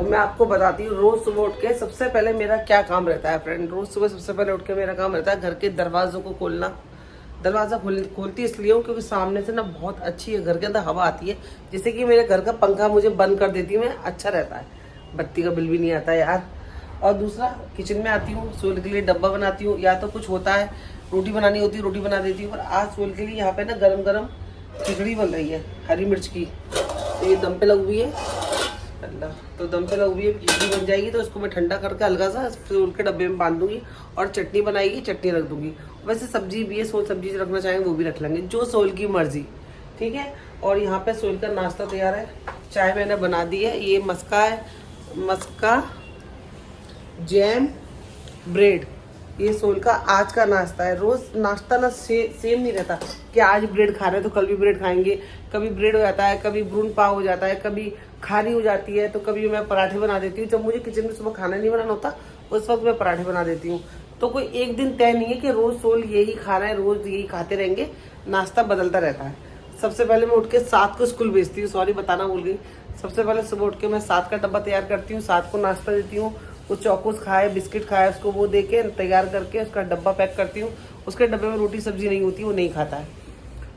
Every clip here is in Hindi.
मैं आपको बताती हूँ रोज सुबह उठ के सबसे पहले मेरा क्या काम रहता है फ्रेंड। रोज सुबह सबसे पहले उठ के मेरा काम रहता है घर के दरवाजों को खोलना। दरवाज़ा खोलती इसलिए हूँ क्योंकि सामने से ना बहुत अच्छी है, घर के अंदर हवा आती है, जिससे कि मेरे घर का पंखा मुझे बंद कर देती हूँ मैं, अच्छा रहता है, बत्ती का बिल भी नहीं आता है यार। और दूसरा, किचन में आती हूँ, सोल के लिए डब्बा बनाती हूँ, या तो कुछ होता है रोटी बनानी होती है रोटी बना देती हूँ। और आज सोल के लिए यहाँ पे ना गरम गरम खिचड़ी बन रही है हरी मिर्च की, तो ये दम पे लगी हुई है अल्लाह, तो दम पे लगी हुई है, खिचड़ी बन जाएगी तो इसको मैं ठंडा करके हल्का सा सोल के डब्बे में बांध दूंगी। और चटनी बनाएगी, चटनी रख दूंगी। वैसे सब्जी भी है, सोल सब्जी रखना चाहेंगे वो भी रख लेंगे, जो सोल की मर्जी, ठीक है। और यहाँ पे सोल का नाश्ता तैयार है, चाय मैंने बना दी है, ये मस्का है, मस्का जैम ब्रेड, ये सोल का आज का नाश्ता है। रोज नाश्ता ना सेम नहीं रहता कि आज ब्रेड खा रहे हैं तो कल भी ब्रेड खाएंगे, कभी ब्रेड हो जाता है, कभी ब्रून पाव हो जाता है, कभी खारी हो जाती है, तो कभी मैं पराठे बना देती हूँ। जब मुझे किचन में सुबह खाना नहीं बनाना होता उस वक्त मैं पराठे बना देती हूँ। तो कोई एक दिन तय नहीं है कि रोज सोल यही खाना है, रोज यही खाते रहेंगे, नाश्ता बदलता रहता है। सबसे पहले मैं उठ के 7 को स्कूल भेजती हूँ, सॉरी बताना भूल गई। सबसे पहले सुबह उठ के मैं 7 का डब्बा तैयार करती हूँ, 7 को नाश्ता देती हूँ, वो चौकोस खाए, बिस्किट खाए, उसको वो दे के तैयार करके उसका डब्बा पैक करती हूँ। उसके डब्बे में रोटी सब्जी नहीं होती, वो नहीं खाता है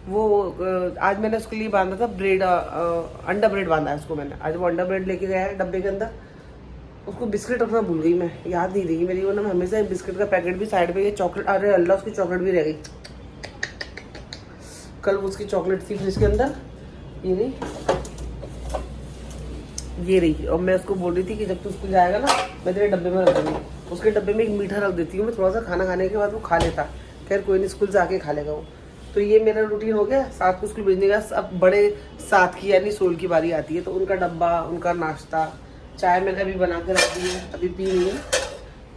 वो। आज मैंने उसके लिए बांधा था ब्रेड, अंडा ब्रेड बांधा है उसको मैंने। आज वो अंडा ब्रेड लेके गया है डब्बे के अंदर। उसको बिस्किट रखना भूल गई मैं, याद नहीं रही मेरी, वो ना हमेशा एक बिस्किट का पैकेट भी साइड पे, ये चॉकलेट, अरे अल्लाह उसकी चॉकलेट भी रह गई। कल उसकी चॉकलेट थी फ्रिज के अंदर, ये रही, ये रही। और मैं उसको बोल रही थी कि जब तू स्कूल जाएगा ना मैं तेरे डब्बे में रख दूँगी। उसके डब्बे में एक मीठा रख देती हूँ मैं, थोड़ा सा खाना खाने के बाद वो खा लेता। खैर कोई नहीं, स्कूल जाके खा लेगा वो। तो ये मेरा रूटीन हो गया 7 को स्कूल भेजने का। अब बड़े 7 की यानी सोल की बारी आती है, तो उनका डब्बा, उनका नाश्ता, चाय मैंने अभी बना के रख दी है, अभी पी नहीं है।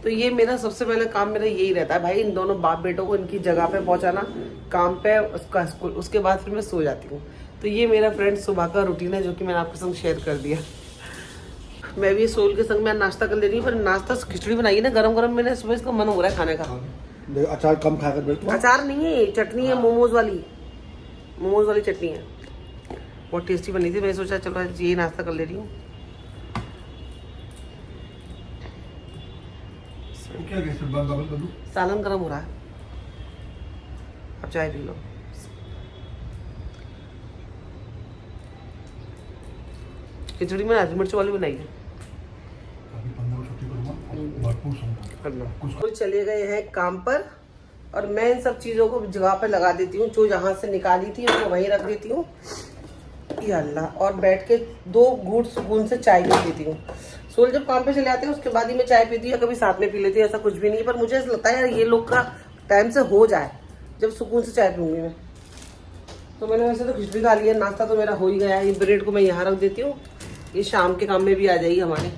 तो ये मेरा सबसे पहले काम मेरा यही रहता है भाई, इन दोनों बाप बेटों को इनकी जगह पे पहुंचाना काम पे, उसका स्कूल, उसके बाद फिर मैं सो जाती हूँ। तो ये मेरा फ्रेंड सुबह का रूटीन है जो कि मैंने आपके संग शेयर कर दिया। मैं भी सोल के संग मैं नाश्ता कर ले रही हूँ, पर नाश्ता खिचड़ी बनाई ना गरम गरम, मैंने सुबह इसका मन हो रहा है खाने का। अचार कम खा कर, अचार नहीं है, चटनी है, मोमोज वाली चटनी है, बहुत टेस्टी बनी थी। मैंने सोचा चलो ये नाश्ता कर ले रही हूँ। सालन गर्म हो रहा है, अब चाय पी लो। खिचड़ी में हरी मिर्च वाली बनाई है। कुछ चले गए हैं काम पर, और मैं इन सब चीज़ों को जगह पे लगा देती हूँ, जो जहाँ से निकाली थी उसको वहीं रख देती हूँ, या अल्लाह। और बैठ के 2 घूंट सुकून से चाय पी लेती हूँ। सोल जब काम पे चले आते हैं उसके बाद ही मैं चाय पीती हूँ, या कभी साथ में पी लेती हूँ, ऐसा कुछ भी नहीं है। पर मुझे ऐसा लगता है यार ये लोग का टाइम से हो जाए जब सुकून से चाय पीऊँगी मैं। तो मैंने वैसे तो खिचड़ी खा ली है, नाश्ता तो मेरा हो ही गया है। ये ब्रेड को मैं यहाँ रख देती हूँ, ये शाम के काम में भी आ जाएगी हमारे।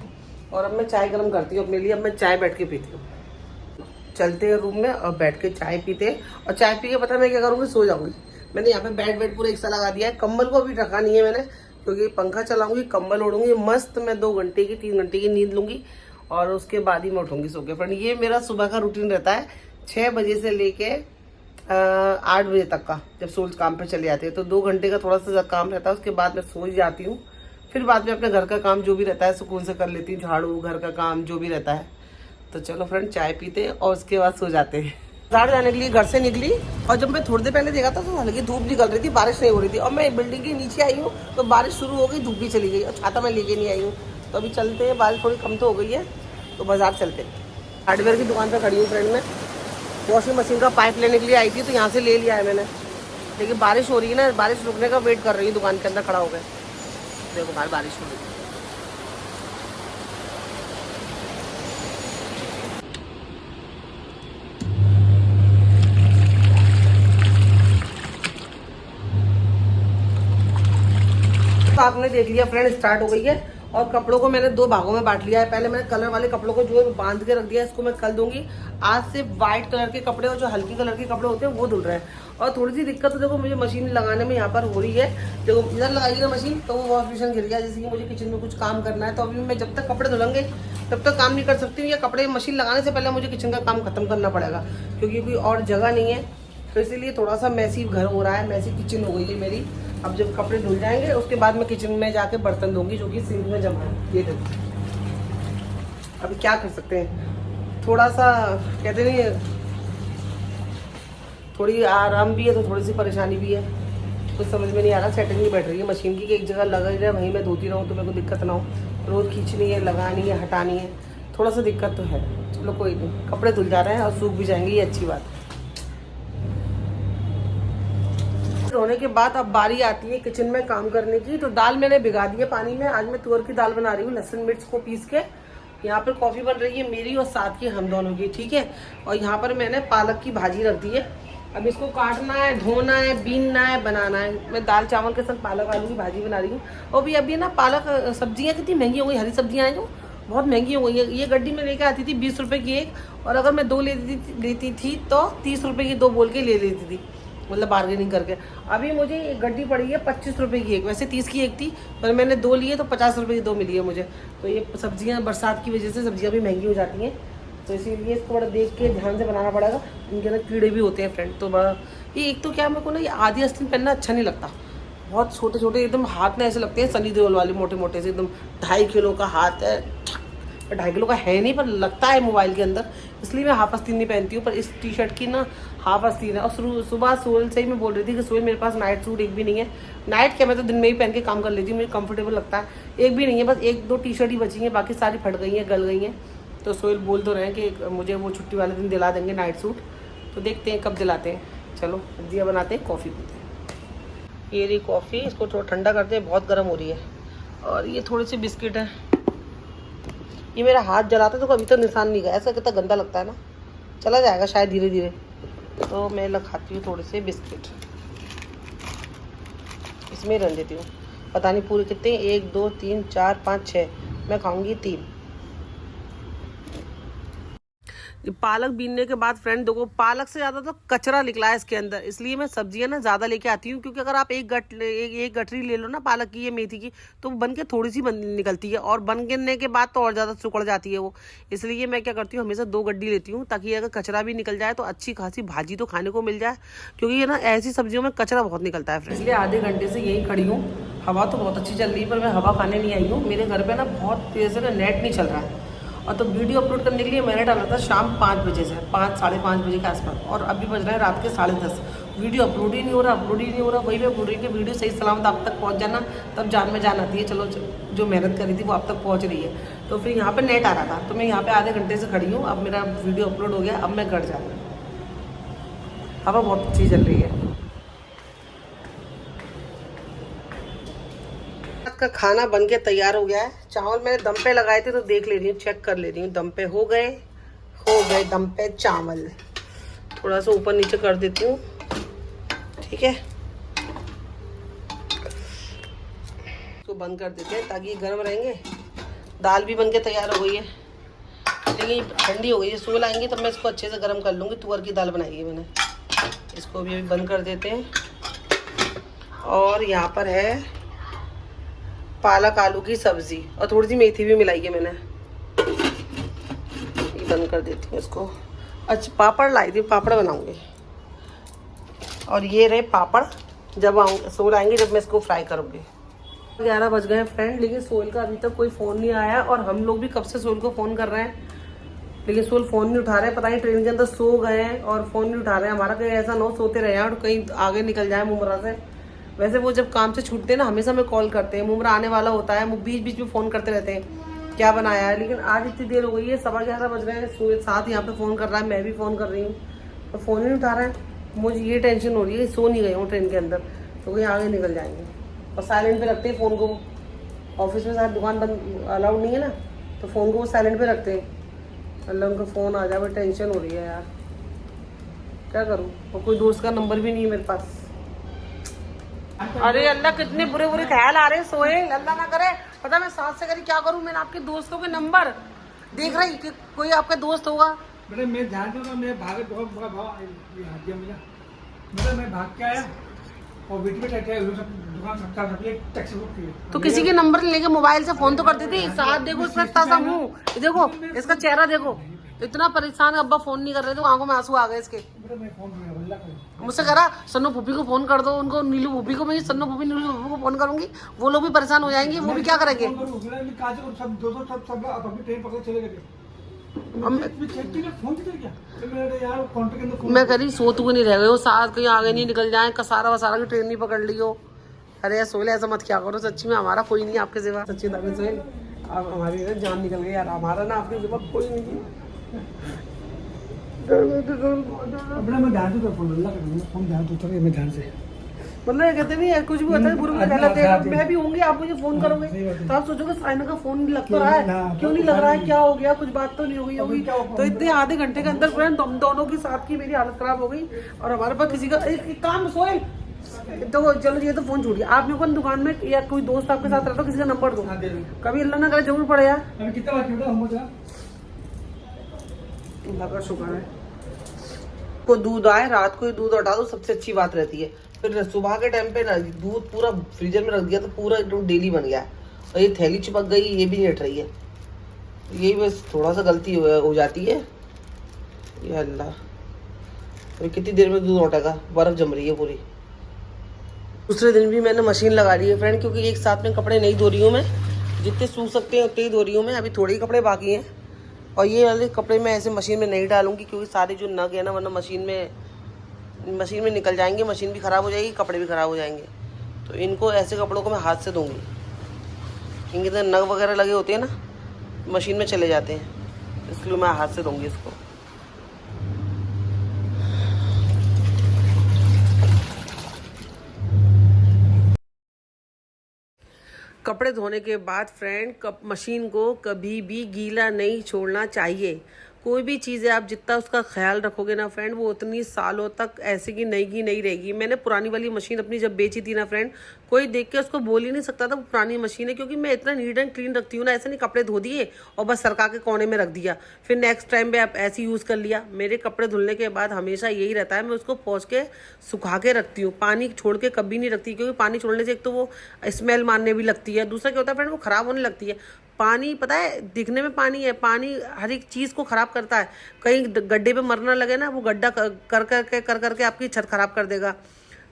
और अब मैं चाय गर्म करती हूँ अपने लिए, अब मैं चाय बैठ के पीती हूँ। चलते हैं रूम में और बैठ के चाय पीते हैं, और चाय पी के पता है मैं क्या करूँगी, सो जाऊँगी। मैंने यहाँ पे बेड पूरा एक सा लगा दिया है, कंबल को अभी रखा नहीं है मैंने, क्योंकि पंखा चलाऊंगी, कंबल ओढ़ूंगी, मस्त मैं 2 घंटे की 3 घंटे की नींद लूँगी, और उसके बाद ही मैं उठूँगी सो के। फ्रेंड ये मेरा सुबह का रूटीन रहता है, 6 बजे से लेके 8 बजे तक का, जब सोल काम पे चले जाते हैं। तो 2 घंटे का थोड़ा सा काम रहता है, उसके बाद मैं सो जाती हूँ। फिर बाद में अपने घर का काम जो भी रहता है सुकून से कर लेती हूँ, झाड़ू, घर का काम जो भी रहता है। तो चलो फ्रेंड चाय पीते हैं और उसके बाद सो जाते हैं। बाहर जाने के लिए घर से निकली, और जब मैं थोड़ी देर पहले देखा था तो हल्की धूप निकल रही थी, बारिश नहीं हो रही थी। और मैं बिल्डिंग के नीचे आई हूँ तो बारिश शुरू हो गई, धूप भी चली गई, और छाता मैं लेके नहीं आई हूँ। तो अभी चलते हैं, बारिश थोड़ी कम तो हो गई है, तो बाजार चलते हैं। हार्डवेयर की दुकान पर खड़ी हूँ फ्रेंड मैं, वॉशिंग मशीन का पाइप लेने के लिए आई थी, तो यहाँ से ले लिया है मैंने। लेकिन बारिश हो रही है ना, बारिश रुकने का वेट कर रही हूँ, दुकान के अंदर खड़ा हो गए। देखो बाहर बारिश हो रही है। तो आपने देख लिया फ्रेंड, स्टार्ट हो गई है। और कपड़ों को मैंने 2 भागों में बांट लिया है। पहले मैंने कलर वाले कपड़ों को जो है बांध के रख दिया, इसको मैं कल दूंगी। आज से व्हाइट कलर के कपड़े और जो हल्की कलर के कपड़े होते हैं वो धुल रहे हैं। और थोड़ी सी दिक्कत तो देखो मुझे मशीन लगाने में यहाँ पर हो रही है। देखो इधर लगाई ना मशीन, तो वो वॉश बेसिन गिर गया, जैसे कि मुझे किचन में कुछ काम करना है। तो अभी मैं जब तक कपड़े धुलेंगे तब तक काम नहीं कर सकती हूँ, या कपड़े मशीन लगाने से पहले मुझे किचन का काम खत्म करना पड़ेगा, क्योंकि कोई और जगह नहीं है। तो इसीलिए थोड़ा सा मैसी घर हो रहा है, मैसी किचन हो गई है मेरी। अब जब कपड़े धुल जाएंगे उसके बाद मैं किचन में जाके बर्तन धोंगी, जो कि सिंक में जमा है। ये देखो अभी क्या कर सकते हैं, थोड़ा सा कहते नहीं, थोड़ी आराम भी है तो थोड़ी सी परेशानी भी है। कुछ समझ में नहीं आ रहा, सेटिंग नहीं बैठ रही है मशीन की कि एक जगह लगा ही रहे वहीं मैं धोती रहूँ तो मेरे को दिक्कत ना हो। रोज़ खींचनी है, लगानी है, हटानी है, थोड़ा सा दिक्कत तो है। चलो कोई नहीं, कपड़े धुल जा रहे हैं और सूख भी जाएंगे, ये अच्छी बात है। धोने के बाद अब बारी आती है किचन में काम करने की। तो दाल मैंने भिगा दी है पानी में। आज मैं तुअर की दाल बना रही हूँ, लहसुन मिर्च को पीस के। यहाँ पर कॉफ़ी बन रही है मेरी और साथ की हम दोनों की, ठीक है। और यहाँ पर मैंने पालक की भाजी रख दी है। अब इसको काटना है, धोना है, बीनना है, बनाना है। मैं दाल चावल के साथ पालक आलू की भाजी बना रही हूँ। और भी अभी ना पालक सब्जियाँ कितनी महंगी हो गई, हरी सब्जियाँ हैं जो बहुत महंगी हो गई है। ये गड्डी में लेके आती थी 20 रुपये की एक, और अगर मैं 2 लेती थी तो 30 रुपये की 2 बोल के ले लेती थी, मतलब बार्गेनिंग करके। अभी मुझे एक गड्डी पड़ी है 25 रुपये की एक, वैसे 30 की एक थी, पर मैंने 2 लिए तो 50 रुपये की 2 मिली है मुझे। तो ये सब्जियां बरसात की वजह से सब्जियां भी महंगी हो जाती हैं, तो इसीलिए इसको बड़ा देख के ध्यान से बनाना पड़ेगा। इनके अंदर कीड़े भी होते हैं फ्रेंड। तो बड़ा ये एक तो क्या, मेरे को ना ये आधी आस्तीन पहनना अच्छा नहीं लगता। बहुत छोटे छोटे एकदम हाथ में ऐसे लगते हैं सनी देओल वाले, मोटे मोटे से एकदम। 2.5 किलो का हाथ है, 2.5 किलो का है नहीं, पर लगता है मोबाइल के अंदर, इसलिए मैं हाफ आस्तीन नहीं पहनती हूँ। पर इस टी शर्ट की ना हाफ आस्तीन है। और सुबह सोहेल से ही मैं बोल रही थी कि सोहेल मेरे पास नाइट सूट एक भी नहीं है। नाइट क्या, मैं तो दिन में ही पहन के काम कर लेती हूँ, मुझे कंफर्टेबल लगता है। एक भी नहीं है, बस 1-2 टी शर्ट ही बची हैं, बाकी सारी फट गई हैं, गल गई हैं। तो सोहेल बोल तो रहे हैं कि मुझे वो छुट्टी वाले दिन दिला देंगे नाइट सूट, तो देखते हैं कब दिलाते हैं। चलो सब्जियाँ बनाते हैं, कॉफ़ी पीते हैं। ये रही कॉफ़ी, इसको थोड़ा ठंडा करते हैं, बहुत गर्म हो रही है। और ये थोड़ी सी बिस्किट है। ये मेरा हाथ जलाता तो कभी तो निशान नहीं गया, ऐसा कितना गंदा लगता है ना। चला जाएगा शायद धीरे धीरे। तो मैं लगाती हूँ थोड़े से बिस्किट, इसमें रख देती हूँ। पता नहीं पूरे कितने, 1 2 3 4 5 6, मैं खाऊंगी 3। पालक बीनने के बाद फ्रेंड देखो, पालक से ज़्यादा तो कचरा निकला है इसके अंदर, इसलिए मैं सब्जियां ना ज़्यादा लेके आती हूँ। क्योंकि अगर आप एक गठरी ले लो ना पालक की या मेथी की, तो बन के थोड़ी सी निकलती है, और बनने के बाद तो और ज़्यादा सुकड़ जाती है वो। इसलिए मैं क्या करती हूँ, हमेशा 2 गड्डी लेती हूँ, ताकि अगर कचरा भी निकल जाए तो अच्छी खासी भाजी तो खाने को मिल जाए। क्योंकि ये ना ऐसी सब्जियों में कचरा बहुत निकलता है फ्रेंड। इसलिए आधे घंटे से यहीं खड़ी हूँ। हवा तो बहुत अच्छी चल रही है, पर मैं हवा खाने नहीं आई हूँ। मेरे घर पर ना बहुत तेज़ से ना नेट नहीं चल रहा है। और तो वीडियो अपलोड करने के लिए मैंने डाला था शाम 5 बजे से, 5 साढ़े 5 बजे के आसपास, और अभी बज रहे हैं रात के 10:30। वीडियो अपलोड ही नहीं हो रहा, वही मैं बोल रही कि वीडियो सही सलामत आप तक पहुंच जाना, तब जान में जान आती है। चलो जो मेहनत करी थी वो आप तक पहुंच रही है। तो फिर यहाँ पे नेट आ रहा था, तो मैं यहाँ पे आधे घंटे से खड़ी हूँ। अब मेरा वीडियो अपलोड हो गया, अब मैं घर जा रही हूँ। हवा बहुत अच्छी चल रही है। का खाना बन के तैयार हो गया है। चावल मैंने दम पे लगाए थे, तो देख ले रही हूँ, चेक कर ले रही हूँ दम पे हो गए दम पे चावल। थोड़ा सा ऊपर नीचे कर देती हूँ, ठीक है। इसको बंद कर देते हैं ताकि गर्म रहेंगे। दाल भी बन के तैयार हो गई है, लेकिन ठंडी हो गई है। सोहेल आएंगे तब मैं इसको अच्छे से गर्म कर लूँगी। तुअर की दाल बनाई है मैंने, इसको भी अभी बंद कर देते हैं। और यहाँ पर है पालक आलू की सब्जी, और थोड़ी सी मेथी भी मिलाई है मैंने। ये बंद कर देती हूँ इसको। अच्छा पापड़ लाई थी, पापड़ बनाऊंगी। और ये रहे पापड़, जब सोहेल आएंगे जब मैं इसको फ्राई करूँगी। 11 बज गए फ्रेंड, लेकिन सोहेल का अभी तक कोई फ़ोन नहीं आया। और हम लोग भी कब से सोहेल को फ़ोन कर रहे हैं, लेकिन सोहेल फ़ोन नहीं उठा रहे। पता नहीं ट्रेन के अंदर सो गए हैं और फ़ोन नहीं उठा रहे हैं। हमारा कहीं ऐसा ना हो सोते रहे और कहीं आगे निकल जाए मुमरा से। वैसे वो जब काम से छूटते हैं ना, हमेशा हमें कॉल करते हैं। मुमरा आने वाला होता है, वो बीच बीच में फ़ोन करते रहते हैं क्या बनाया है। लेकिन आज इतनी देर हो गई है, 11:15 बज रहे हैं। सोहेल साथ यहाँ पे फ़ोन कर रहा है, मैं भी फ़ोन कर रही हूँ, तो फ़ोन नहीं उठा रहा है। मुझे ये टेंशन हो रही है, सो नहीं गए हूँ ट्रेन के अंदर, तो कहीं आगे निकल जाएंगे। और साइलेंट पे रखते हैं फ़ोन को। ऑफिस में सारी दुकान बंद अलाउड नहीं है ना, तो फ़ोन को वो साइलेंट पे रखते हैं। अल्लाह उनका फ़ोन आ जाए, बड़ी टेंशन हो रही है यार, क्या करूँ। और कोई दोस्त का नंबर भी नहीं है मेरे पास। अरे अल्लाह, कितने बुरे बुरे ख्याल आ रहे हैं सोहेल, अल्लाह ना करे। पता मैं सांस से करी क्या करूं। मैंने आपके दोस्तों के नंबर देख रही कि कोई आपका दोस्त होगा। बेटा मैं ध्यान दूंगा, मैं भाग बहुत भाग दिया मुझे, मतलब मैं भाग के आया और बीच में टकराया, सब दुकान सबका रखी टैक्सी बुक की। तो किसी के नंबर लेके मोबाइल से फोन तो करती थी। साथ देखो इसका ताजा मुंह, देखो इसका चेहरा देखो, इतना परेशान है। अब्बा फोन नहीं कर रहे थे, आंखों में आंसू आ गए इसके। मैं फोन किया अल्लाह को। मुझसे करा सन्नू भूपी को फोन कर दो, उनको नीलू भूपी को, मैं सन्नू भूपी नीलू भूपी को फोन करूंगी, वो लोग भी परेशान हो जाएंगे, वो भी क्या करेंगे। सब 200 सब अब अभी ट्रेन पकड़ चले गए। मैं करी सो तू नहीं रह गए हो, साथ कहीं आगे नहीं निकल जाए, कसारा वसारा की ट्रेन नहीं पकड़ ली हो। अरे यार सोहेल ऐसा मत क्या करो, सच्ची में हमारा कोई नहीं आपके सिवा। सच्ची दावे सोहेल अब हमारी ना जान निकल गई यार, हमारा ना आपके सिवा कोई नहीं। अपना मैं ध्यान से फोन अल्लाह का फोन ध्यान से उतर मैं ध्यान से मतलब ये कहते नहीं है कुछ भी होता है बुरे में गलत है। मैं भी होंगी, आप मुझे फोन करोगे तो आप सोचोगे साइना का फोन लग तो रहा है, क्यों नहीं लग रहा है, क्या हो गया, कुछ बात तो नहीं हुई होगी। तो इतने आधे घंटे के अंदर फ्रेंड हम दोनों के साथ की मेरी हालत खराब हो गई। और हमारे पास किसी का एक काम सोहेल तो चलो ये तो फोन छूटिए, आप मेरे को दुकान में या कोई दोस्त आपके साथ रहता किसी का नंबर दो, कभी अल्लाह ना करे जरूर पड़े यार। अभी कितना बाकी होता हम अल्लाह का शुक्र है को दूध आए, रात को ही दूध हटा दो सबसे अच्छी बात रहती है। फिर सुबह के टाइम पे ना दूध पूरा फ्रीजर में रख दिया तो पूरा एकदम डेली बन गया। और ये थैली चिपक गई, ये भी नहीं हट रही है, यही बस थोड़ा सा गलती हो जाती है। या अल्लाह, तो कितनी देर में दूध उठेगा, बर्फ जम रही है पूरी। दूसरे दिन भी मैंने मशीन लगा ली है फ्रेंड, क्योंकि एक साथ में कपड़े नहीं धो रही हूँ मैं, जितने सूख सकते हैं उतने ही धो रही हूँ मैं। अभी थोड़े ही कपड़े बाकी हैं और ये वाले कपड़े मैं ऐसे मशीन में नहीं डालूंगी, क्योंकि सारे जो नग है ना वरना मशीन में निकल जाएंगे, मशीन भी ख़राब हो जाएगी, कपड़े भी ख़राब हो जाएंगे। तो इनको ऐसे कपड़ों को मैं हाथ से धोऊंगी, इनके अंदर नग वगैरह लगे होते हैं ना, मशीन में चले जाते हैं, इसलिए मैं हाथ से धोऊंगी इसको। कपड़े धोने के बाद फ्रेंड मशीन को कभी भी गीला नहीं छोड़ना चाहिए। कोई भी चीज़ है आप जितना उसका ख्याल रखोगे ना फ्रेंड, वो उतनी सालों तक ऐसे की नहीं रहेगी। मैंने पुरानी वाली मशीन अपनी जब बेची थी ना फ्रेंड, कोई देख के उसको बोल ही नहीं सकता था वो पुरानी मशीन है, क्योंकि मैं इतना नीट एंड क्लीन रखती हूँ ना। ऐसे नहीं कपड़े धो दिए और बस सरका के कोने में रख दिया, फिर नेक्स्ट टाइम पे आप ऐसे यूज़ कर लिया। मेरे कपड़े धुलने के बाद हमेशा यही रहता है, मैं उसको पोंछ के सुखा के रखती हूँ, पानी छोड़ के कभी नहीं रखती, क्योंकि पानी छोड़ने से एक तो वो स्मेल मारने भी लगती है, दूसरा क्या होता है फ्रेंड वो ख़राब होने लगती है। पानी पता है दिखने में पानी है, पानी हर एक चीज़ को ख़राब करता है। कहीं गड्ढे पे मरना लगे ना, वो गड्ढा कर करके आपकी छत ख़राब कर देगा।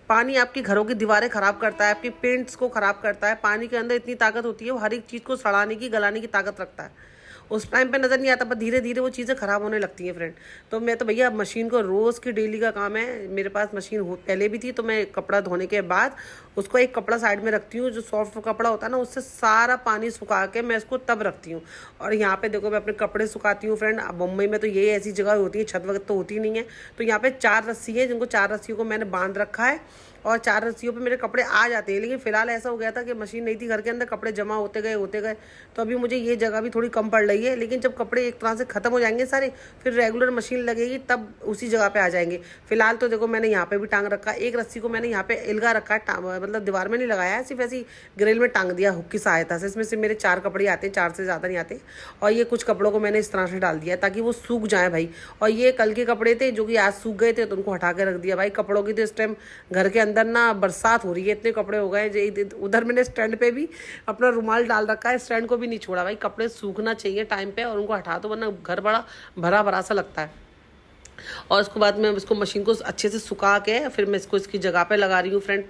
पानी आपकी घरों की दीवारें ख़राब करता है, आपकी पेंट्स को ख़राब करता है। पानी के अंदर इतनी ताकत होती है, वो हर एक चीज़ को सड़ाने की गलाने की ताकत रखता है। उस टाइम पे नज़र नहीं आता, पर धीरे धीरे वो चीज़ें ख़राब होने लगती हैं फ्रेंड। तो मैं तो भैया मशीन को रोज़ की डेली का काम है। मेरे पास मशीन पहले भी थी, तो मैं कपड़ा धोने के बाद उसको एक कपड़ा साइड में रखती हूँ, जो सॉफ्ट कपड़ा होता है ना, उससे सारा पानी सुखा के मैं इसको तब रखती हूँ। और यहाँ पे देखो मैं अपने कपड़े सुखाती हूँ फ्रेंड। मुंबई में तो ये ऐसी जगह होती है, छत वगैरह तो होती नहीं है, तो यहाँ पे 4 रस्सी है, जिनको 4 रस्सियों को मैंने बांध रखा है और 4 रस्सियों पे मेरे कपड़े आ जाते हैं। लेकिन फिलहाल ऐसा हो गया था कि मशीन नहीं थी घर के अंदर, कपड़े जमा होते गए, तो अभी मुझे ये जगह भी थोड़ी कम पड़ रही है। लेकिन जब कपड़े एक तरह से ख़त्म हो जाएंगे सारे, फिर रेगुलर मशीन लगेगी तब उसी जगह पे आ जाएंगे। फिलहाल तो देखो मैंने यहाँ पे भी टांग रखा है, एक रस्सी को मैंने यहाँ पे इलगा रखा है, मतलब दीवार में नहीं लगाया है, सिर्फ ऐसी ग्रिल में टांग दिया हुक की सहायता से। इसमें से मेरे 4 कपड़े आते हैं, 4 से ज़्यादा नहीं आते। और ये कुछ कपड़ों को मैंने इस तरह से डाल दिया ताकि वो सूख जाए भाई। और ये कल के कपड़े थे जो कि आज सूख गए थे, तो उनको हटा के रख दिया भाई। कपड़ों की तो इस टाइम घर के अंदर ना बरसात हो रही है, इतने कपड़े हो गए। उधर मैंने स्टैंड पे भी अपना रुमाल डाल रखा है, स्टैंड को भी नहीं छोड़ा भाई। कपड़े सूखना चाहिए टाइम पे और उनको हटा दो, वरना घर बड़ा भरा भरा सा लगता है। और उसके बाद मैं इसको मशीन को अच्छे से सुखा के फिर मैं इसको इसकी जगह पे लगा रही हूँ फ्रेंड,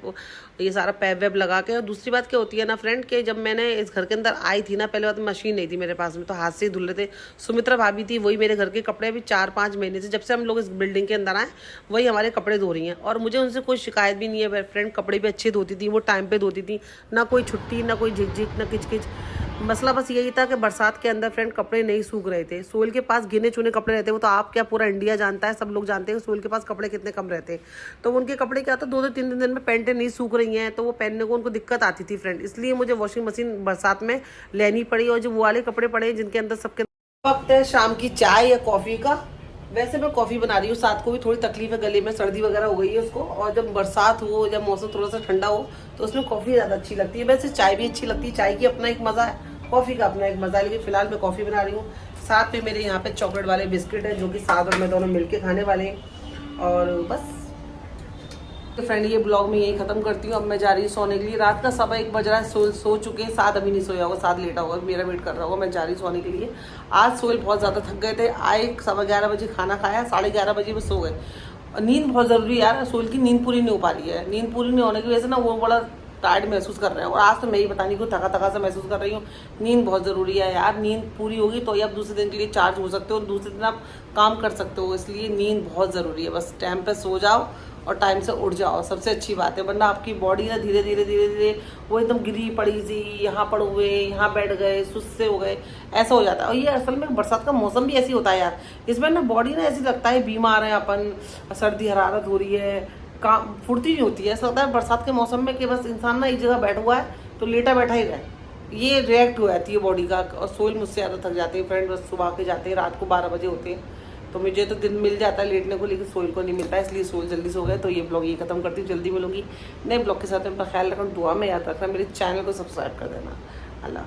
ये सारा पैप वैप लगा के। और दूसरी बात क्या होती है ना फ्रेंड, कि जब मैंने इस घर के अंदर आई थी ना, पहले बात मशीन नहीं थी मेरे पास में, तो हाथ से ही धुल रहे थे। सुमित्रा भाभी थी, वही मेरे घर के कपड़े अभी 4-5 महीने से, जब से हम लोग इस बिल्डिंग के अंदर आए, वही हमारे कपड़े धो रही हैं। और मुझे उनसे कोई शिकायत भी नहीं है फ्रेंड, कपड़े भी अच्छे धोती थी, वो टाइम पर धोती थी, ना कोई छुट्टी, ना कोई झिक, ना किच। मसला बस यही था कि बरसात के अंदर फ्रेंड कपड़े नहीं सूख रहे थे। सोहेल के पास गिने चुने कपड़े रहते, वो तो आप क्या पूरा इंडिया जानता है, सब लोग जानते हैं सोहेल के पास कपड़े कितने कम रहते हैं। तो उनके कपड़े क्या था, 2-3 दिन में पैंटें नहीं सूख रही हैं, तो वो पहनने को उनको दिक्कत आती थी फ्रेंड। इसलिए मुझे वॉशिंग मशीन बरसात में लेनी पड़ी। और जो वो वाले कपड़े पड़े जिनके अंदर सबके वक्त है शाम की चाय या कॉफ़ी का, वैसे मैं कॉफ़ी बना रही हूँ। साथ को भी थोड़ी तकलीफ है, गले में सर्दी वगैरह हो गई है उसको, और जब बरसात हो, जब मौसम थोड़ा सा ठंडा हो, तो उसमें कॉफ़ी ज़्यादा अच्छी लगती है। वैसे चाय भी अच्छी लगती है, चाय की अपना एक मज़ा है, कॉफ़ी का अपना एक मज़ा है। लेकिन फिलहाल मैं कॉफ़ी बना रही हूँ। साथ में मेरे यहाँ पे चॉकलेट वाले बिस्किट है, जो कि साथ और मैं दोनों मिलके खाने वाले हैं। और बस फ्रेंड ये ब्लॉग में यही खत्म करती हूँ। अब मैं जा रही हूँ सोने के लिए। रात का 1:15 बज रहा है, सो चुके हैं। 7 अभी नहीं सोया होगा, 7 लेटा होगा, मेरा वेट कर रहा होगा। मैं जा रही हूँ सोने के लिए। आज सोहेल बहुत ज़्यादा थक गए थे, आए 11:15 बजे, खाना खाया, 11:30 बजे वो सो गए। नींद बहुत ज़रूरी है यार, सोहेल की नींद पूरी नहीं हो पा रही है। नींद पूरी नहीं होने की वजह से ना वो बड़ा टायर्ड महसूस कर रहे हैं। और आज तो मैं ही पता नहीं क्यों थका थका सा महसूस कर रही हूँ। नींद बहुत ज़रूरी है यार, नींद पूरी होगी तो ही आप दूसरे दिन के लिए चार्ज हो सकते हो, दूसरे दिन आप काम कर सकते हो। इसलिए नींद बहुत ज़रूरी है। बस टाइम पे सो जाओ और टाइम से उठ जाओ, सबसे अच्छी बात है। वरना आपकी बॉडी ना धीरे धीरे वो एकदम गिरी पड़ी सी, यहाँ पड़ हुए, यहाँ बैठ गए, सुस्त से हो गए, ऐसा हो जाता है। और ये असल में बरसात का मौसम भी ऐसी होता है यार, इसमें ना बॉडी ना ऐसी लगता है बीमार है अपन, सर्दी हरारत हो रही है, काम फुर्ती नहीं होती है। ऐसा होता है बरसात के मौसम में कि बस इंसान ना एक जगह बैठा हुआ है तो लेटा बैठा ही रहे, ये रिएक्ट हो जाती है बॉडी का। और सोहेल मुझसे ज़्यादा थक जाते हैं फ्रेंड, बस सुबह के जाते हैं, रात को 12 बजे होते हैं। तो मुझे तो दिन मिल जाता है लेटने को, लेकिन सोहेल को नहीं मिलता है, इसलिए सोहेल जल्दी सो गए। तो ये ब्लॉग ये खत्म करती हूँ, जल्दी मिलूंगी नए ब्लॉग के साथ। अपना ख्याल रखना, दुआ में याद रखना, मेरे चैनल को सब्सक्राइब कर देना। अल्लाह।